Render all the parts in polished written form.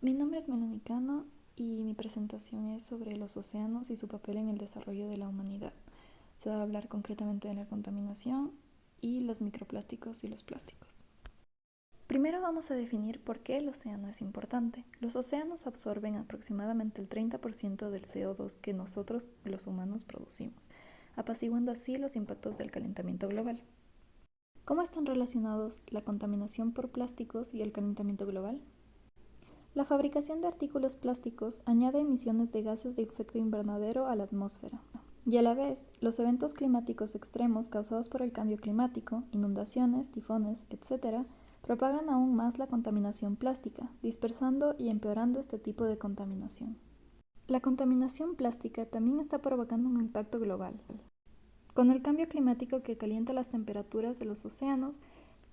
Mi nombre es Melanie Cano y mi presentación es sobre los océanos y su papel en el desarrollo de la humanidad. Se va a hablar concretamente de la contaminación y los microplásticos y los plásticos. Primero vamos a definir por qué el océano es importante. Los océanos absorben aproximadamente el 30% del CO2 que nosotros, los humanos, producimos, apaciguando así los impactos del calentamiento global. ¿Cómo están relacionados la contaminación por plásticos y el calentamiento global? La fabricación de artículos plásticos añade emisiones de gases de efecto invernadero a la atmósfera. Y a la vez, los eventos climáticos extremos causados por el cambio climático, inundaciones, tifones, etc., propagan aún más la contaminación plástica, dispersando y empeorando este tipo de contaminación. La contaminación plástica también está provocando un impacto global, con el cambio climático que calienta las temperaturas de los océanos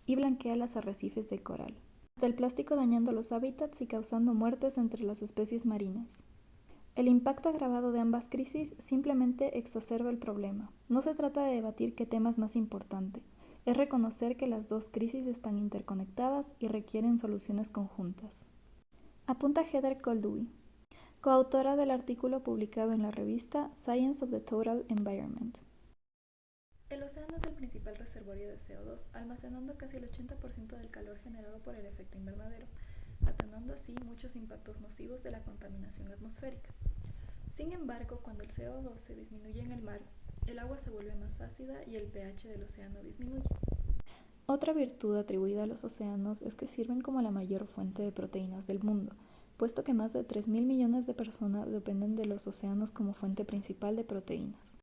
y blanquea los arrecifes de coral. El plástico dañando los hábitats y causando muertes entre las especies marinas. El impacto agravado de ambas crisis simplemente exacerba el problema. No se trata de debatir qué tema es más importante, es reconocer que las dos crisis están interconectadas y requieren soluciones conjuntas. Apunta Heather Goldewey, coautora del artículo publicado en la revista Science of the Total Environment. El océano es el principal reservorio de CO2, almacenando casi el 80% del calor generado por el efecto invernadero, atenuando así muchos impactos nocivos de la contaminación atmosférica. Sin embargo, cuando el CO2 se disminuye en el mar, el agua se vuelve más ácida y el pH del océano disminuye. Otra virtud atribuida a los océanos es que sirven como la mayor fuente de proteínas del mundo, puesto que más de 3.000 millones de personas dependen de los océanos como fuente principal de proteínas.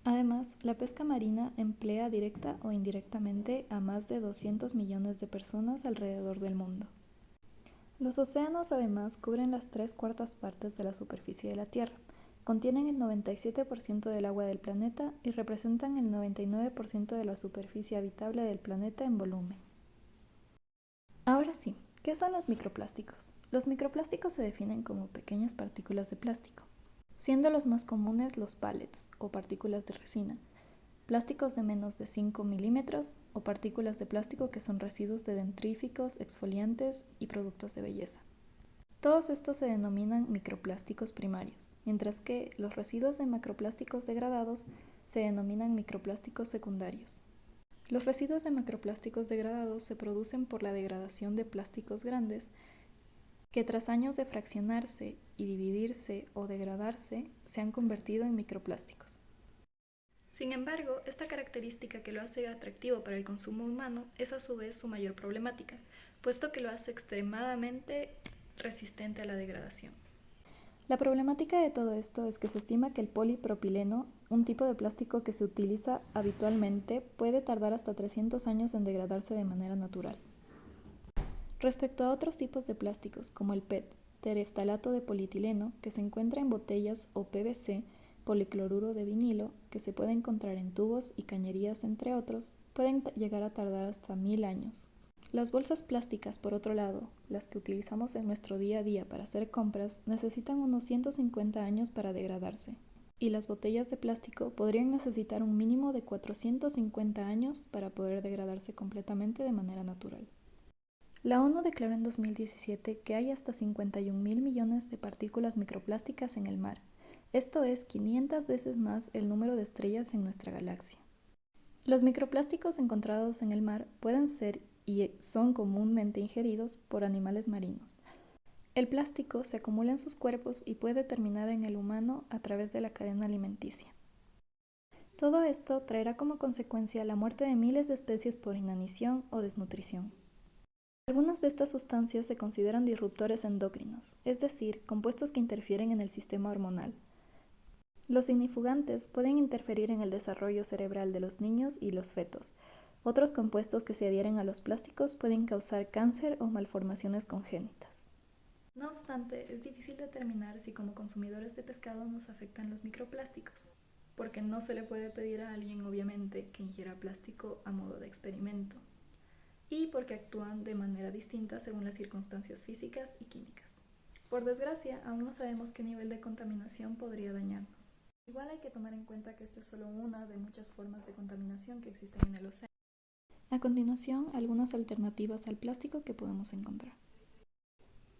Además, la pesca marina emplea directa o indirectamente a más de 200 millones de personas alrededor del mundo. Los océanos además cubren las 3/4 partes de la superficie de la Tierra, contienen el 97% del agua del planeta y representan el 99% de la superficie habitable del planeta en volumen. Ahora sí, ¿qué son los microplásticos? Los microplásticos se definen como pequeñas partículas de plástico, siendo los más comunes los pellets o partículas de resina, plásticos de menos de 5 milímetros o partículas de plástico que son residuos de dentríficos, exfoliantes y productos de belleza. Todos estos se denominan microplásticos primarios, mientras que los residuos de macroplásticos degradados se denominan microplásticos secundarios. Los residuos de macroplásticos degradados se producen por la degradación de plásticos grandes que tras años de fraccionarse y dividirse o degradarse se han convertido en microplásticos. Sin embargo, esta característica que lo hace atractivo para el consumo humano es a su vez su mayor problemática, puesto que lo hace extremadamente resistente a la degradación. La problemática de todo esto es que se estima que el polipropileno, un tipo de plástico que se utiliza habitualmente, puede tardar hasta 300 años en degradarse de manera natural. Respecto a otros tipos de plásticos, como el PET, tereftalato de polietileno, que se encuentra en botellas, o PVC, policloruro de vinilo, que se puede encontrar en tubos y cañerías, entre otros, pueden llegar a tardar hasta 1000 años. Las bolsas plásticas, por otro lado, las que utilizamos en nuestro día a día para hacer compras, necesitan unos 150 años para degradarse, y las botellas de plástico podrían necesitar un mínimo de 450 años para poder degradarse completamente de manera natural. La ONU declaró en 2017 que hay hasta 51.000 millones de partículas microplásticas en el mar. Esto es 500 veces más el número de estrellas en nuestra galaxia. Los microplásticos encontrados en el mar pueden ser y son comúnmente ingeridos por animales marinos. El plástico se acumula en sus cuerpos y puede terminar en el humano a través de la cadena alimenticia. Todo esto traerá como consecuencia la muerte de miles de especies por inanición o desnutrición. Algunas de estas sustancias se consideran disruptores endocrinos, es decir, compuestos que interfieren en el sistema hormonal. Los ignifugantes pueden interferir en el desarrollo cerebral de los niños y los fetos. Otros compuestos que se adhieren a los plásticos pueden causar cáncer o malformaciones congénitas. No obstante, es difícil determinar si como consumidores de pescado nos afectan los microplásticos, porque no se le puede pedir a alguien, obviamente, que ingiera plástico a modo de experimento, y porque actúan de manera distinta según las circunstancias físicas y químicas. Por desgracia, aún no sabemos qué nivel de contaminación podría dañarnos. Igual hay que tomar en cuenta que esta es solo una de muchas formas de contaminación que existen en el océano. A continuación, algunas alternativas al plástico que podemos encontrar.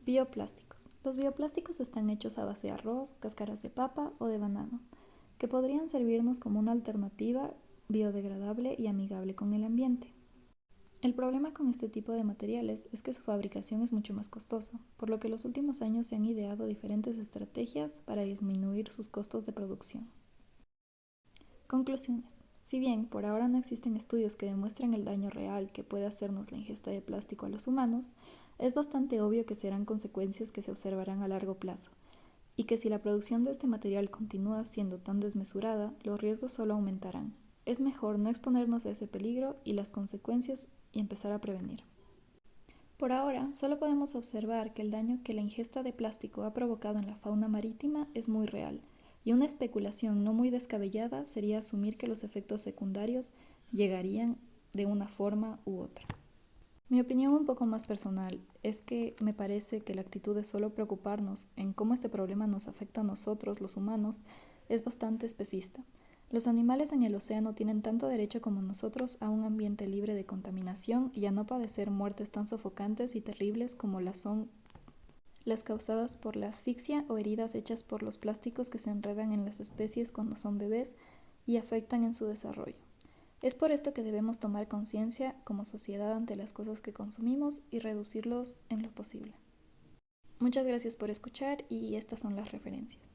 Bioplásticos. Los bioplásticos están hechos a base de arroz, cáscaras de papa o de banano, que podrían servirnos como una alternativa biodegradable y amigable con el ambiente. El problema con este tipo de materiales es que su fabricación es mucho más costosa, por lo que en los últimos años se han ideado diferentes estrategias para disminuir sus costos de producción. Conclusiones. Si bien por ahora no existen estudios que demuestren el daño real que puede hacernos la ingesta de plástico a los humanos, es bastante obvio que serán consecuencias que se observarán a largo plazo, y que si la producción de este material continúa siendo tan desmesurada, los riesgos solo aumentarán. Es mejor no exponernos a ese peligro y las consecuencias y empezar a prevenir. Por ahora, solo podemos observar que el daño que la ingesta de plástico ha provocado en la fauna marítima es muy real, y una especulación no muy descabellada sería asumir que los efectos secundarios llegarían de una forma u otra. Mi opinión un poco más personal es que me parece que la actitud de solo preocuparnos en cómo este problema nos afecta a nosotros, los humanos, es bastante especista. Los animales en el océano tienen tanto derecho como nosotros a un ambiente libre de contaminación y a no padecer muertes tan sofocantes y terribles como las son las causadas por la asfixia o heridas hechas por los plásticos que se enredan en las especies cuando son bebés y afectan en su desarrollo. Es por esto que debemos tomar conciencia como sociedad ante las cosas que consumimos y reducirlos en lo posible. Muchas gracias por escuchar y estas son las referencias.